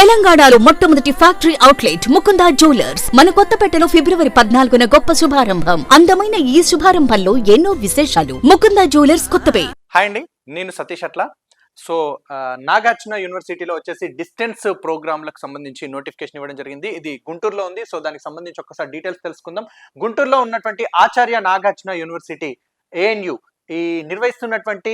తెలంగాణలో మొట్టమొదటి factory outlet Mukunda jewellers మన కొత్తపేటలో ఫిబ్రవరి 14న గొప్ప శుభారంభం. అందమైన ఈ శుభారంభంలో ఎన్నో విశేషాలు. ముకుందా జ్యువెలర్స్ కొత్తపేట. హాయ్ అండి, నేను సతీష్ అట్లా. సో నాగార్జున యూనివర్సిటీలో వచ్చేసి డిస్టెన్స్ ప్రోగ్రాంలకు సంబంధించి నోటిఫికేషన్ ఇవ్వడం జరిగింది. ఇది గుంటూరులో ఉంది. సో దానికి సంబంధించి ఒకసారి డీటెయిల్స్ తెలుసుకుందాం. గుంటూరులో ఉన్నటువంటి ఆచార్య నాగార్జున యూనివర్సిటీ ANU ఈ నిర్వహిస్తున్నటువంటి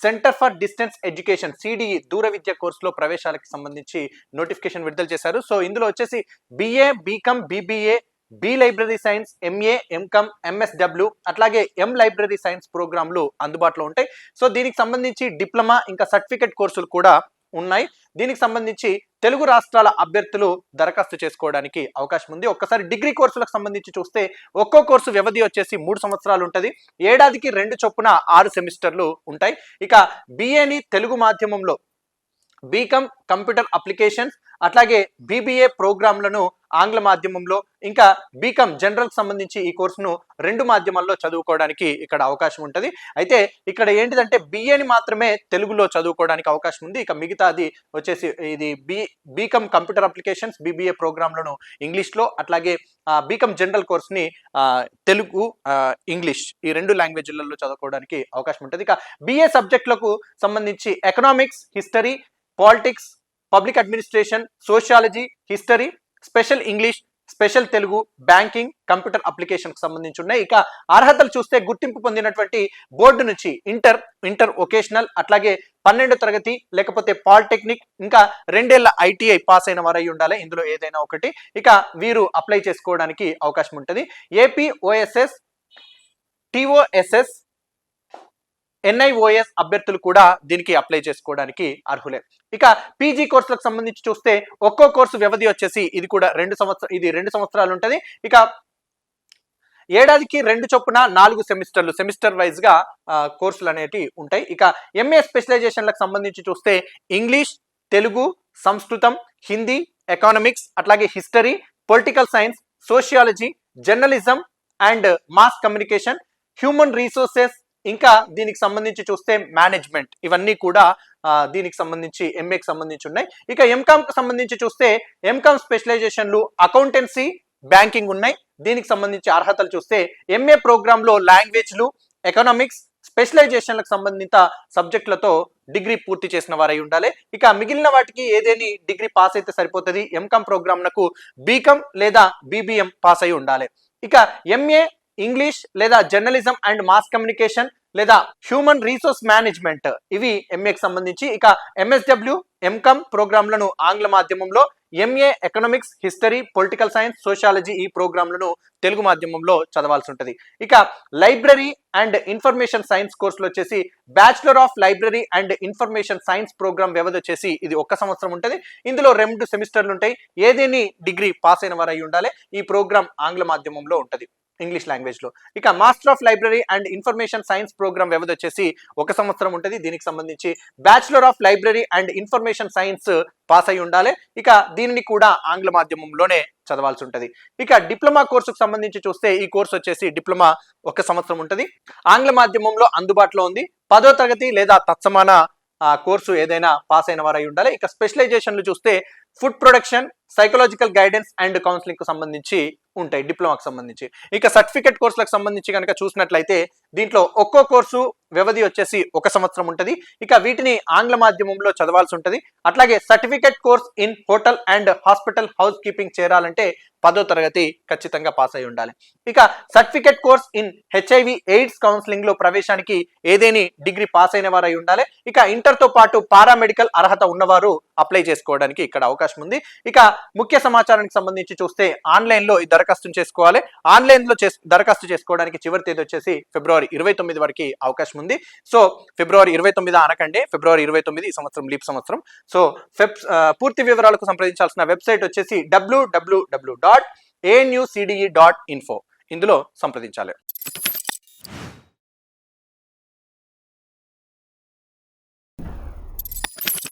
centre for distance education CDE దూర విద్య కోర్సులో ప్రవేశాలకు సంబంధించి నోటిఫికేషన్ విడుదల చేశారు. సో ఇందులో వచ్చేసి BA, BCom, BBA, B library science, MA, MCom, MSW అట్లాగే M లైబ్రరీ సైన్స్ ప్రోగ్రాంలు అందుబాటులో ఉంటాయి. సో దీనికి సంబంధించి డిప్లొమా ఇంకా సర్టిఫికెట్ కోర్సులు కూడా ఉన్నాయి. దీనికి సంబంధించి తెలుగు రాష్ట్రాల అభ్యర్థులు దరఖాస్తు చేసుకోవడానికి అవకాశం ఉంది. ఒక్కసారి డిగ్రీ కోర్సులకు సంబంధించి చూస్తే ఒక్కో కోర్సు వ్యవధి వచ్చేసి 3 సంవత్సరాలు ఉంటుంది. ఏడాదికి 2 చొప్పున 6 సెమిస్టర్లు ఉంటాయి. ఇక BAని తెలుగు మాధ్యమంలో, BCom కంప్యూటర్ అప్లికేషన్స్ అట్లాగే BBA ప్రోగ్రాంలను ఆంగ్ల మాధ్యమంలో, ఇంకా BCom జనరల్ సంబంధించి ఈ కోర్సును 2 మాధ్యమాల్లో చదువుకోవడానికి ఇక్కడ అవకాశం ఉంటుంది. అయితే ఇక్కడ ఏంటిదంటే BAని మాత్రమే తెలుగులో చదువుకోవడానికి అవకాశం ఉంది. ఇక మిగతాది వచ్చేసి ఇది BCom కంప్యూటర్ అప్లికేషన్స్, BBA ప్రోగ్రాంలను ఇంగ్లీష్లో, అట్లాగే BCom జనరల్ కోర్స్ని తెలుగు, ఇంగ్లీష్ ఈ 2 లాంగ్వేజ్లలో చదువుకోవడానికి అవకాశం ఉంటుంది. ఇక BA సబ్జెక్టులకు సంబంధించి economics, history, politics, public administration, sociology, history, special English, special Telugu, banking, computer అప్లికేషన్కి సంబంధించి ఉన్నాయి. ఇక అర్హతలు చూస్తే గుర్తింపు పొందినటువంటి బోర్డు నుంచి ఇంటర్ వొకేషనల్, అట్లాగే 12వ తరగతి లేకపోతే పాలిటెక్నిక్, ఇంకా 2 ఏళ్ల ITI పాస్ అయిన వారై ఉండాలి. ఇందులో ఏదైనా ఒకటి. ఇక వీరు అప్లై చేసుకోవడానికి అవకాశం ఉంటుంది. AP, OSS, TOSS, NIOS అభ్యర్థులు కూడా దీనికి అప్లై చేసుకోవడానికి అర్హులే. ఇక PG కోర్సులకు సంబంధించి చూస్తే ఒక్కో కోర్సు వ్యవధి వచ్చేసి ఇది కూడా 2 సంవత్సరాలు ఉంటుంది. ఇక ఏడాదికి 2 చొప్పున 4 సెమిస్టర్లు, సెమిస్టర్ వైజ్ గా కోర్సులు అనేవి ఉంటాయి. ఇక MA స్పెషలైజేషన్లకు సంబంధించి చూస్తే ఇంగ్లీష్, తెలుగు, సంస్కృతం, హిందీ, ఎకనామిక్స్, అట్లాగే history, political science, sociology, journalism and mass communication, human resources, ఇంకా దీనికి సంబంధించి చూస్తే మేనేజ్మెంట్, ఇవన్నీ కూడా దీనికి సంబంధించి MAకి సంబంధించి ఉన్నాయి. ఇక MComకి సంబంధించి చూస్తే MCom స్పెషలైజేషన్లు అకౌంటెన్సీ, బ్యాంకింగ్ ఉన్నాయి. దీనికి సంబంధించి అర్హతలు చూస్తే MA ప్రోగ్రాంలో లాంగ్వేజ్లు, ఎకనామిక్స్, స్పెషలైజేషన్లకు సంబంధిత సబ్జెక్టులతో డిగ్రీ పూర్తి చేసిన వారై ఉండాలి. ఇక మిగిలిన వాటికి ఏదేని డిగ్రీ పాస్ అయితే సరిపోతుంది. MCom ప్రోగ్రాంలకు BCom లేదా BBM పాస్ అయి ఉండాలి. ఇక MA ఇంగ్లీష్ లేదా జర్నలిజం అండ్ మాస్ కమ్యూనికేషన్ లేదా హ్యూమన్ రీసోర్స్ మేనేజ్మెంట్, ఇవి MAకి సంబంధించి. ఇక MSW, MCom ప్రోగ్రాంలను ఆంగ్ల మాధ్యమంలో, MA economics, history, political science, sociology ఈ ప్రోగ్రాంలను తెలుగు మాధ్యమంలో చదవాల్సి ఉంటుంది. ఇక లైబ్రరీ అండ్ ఇన్ఫర్మేషన్ సైన్స్ కోర్సులు వచ్చేసి bachelor of library and information science program వ్యవధి వచ్చేసి ఇది 1 సంవత్సరం ఉంటుంది. ఇందులో 2 సెమిస్టర్లు ఉంటాయి. ఏదేని డిగ్రీ పాస్ అయిన వారు అయి ఉండాలి. ఈ ప్రోగ్రామ్ ఆంగ్ల మాధ్యమంలో ఉంటుంది, ఇంగ్లీష్ లాంగ్వేజ్ లో. ఇక master of library and information science program వ్యవధి వచ్చేసి 1 సంవత్సరం ఉంటుంది. దీనికి సంబంధించి bachelor of library and information science pass అయి ఉండాలి. ఇక దీనిని కూడా ఆంగ్ల మాధ్యమంలోనే చదవాల్సి ఉంటుంది. ఇక డిప్లొమా కోర్సుకు సంబంధించి చూస్తే ఈ కోర్సు వచ్చేసి డిప్లొమా 1 సంవత్సరం ఉంటుంది. ఆంగ్ల మాధ్యమంలో అందుబాటులో ఉంది. 10వ తరగతి లేదా తత్సమాన కోర్సు ఏదైనా పాస్ అయిన వారై ఉండాలి. ఇక స్పెషలైజేషన్లు చూస్తే food production, psychological guidance and counselling కు సంబంధించి ఉంటాయి డిప్లొమాకు సంబంధించి. ఇక సర్టిఫికెట్ కోర్సులకు సంబంధించి కనుక చూసినట్లయితే దీంట్లో ఒక్కో కోర్సు వ్యవధి వచ్చేసి 1 సంవత్సరం ఉంటుంది. ఇక వీటిని ఆంగ్ల మాధ్యమంలో చదవాల్సి ఉంటుంది. అట్లాగే certificate course in hotel and hospital house keeping చేరాలంటే 10వ తరగతి ఖచ్చితంగా పాస్ అయి ఉండాలి. ఇక certificate course in HIV AIDS counselling లో ప్రవేశానికి ఏదేని డిగ్రీ పాస్ అయిన వారు అయి ఉండాలి. ఇక ఇంటర్ తో పాటు పారామెడికల్ అర్హత ఉన్నవారు అప్లై చేసుకోవడానికి ఇక్కడ అవకాశం ఉంది. ఇక ముఖ్య సమాచారానికి సంబంధించి చూస్తే ఆన్లైన్ లో దరఖాస్తు చేసుకోవాలి. ఆన్లైన్ లో దరఖాస్తు చేసుకోవడానికి చివరి తేదీ వచ్చేసి ఫిబ్రవరి 29 వరకు అవకాశం ఉంది. సో ఫిబ్రవరి 29 అనకండి, ఫిబ్రవరి 29 ఈ సంవత్సరం లీప్ సంవత్సరం. సో పూర్తి వివరాలకు సంప్రదించాల్సిన వెబ్సైట్ వచ్చేసి www.anucde.info. ఇందులో సంప్రదించాలి.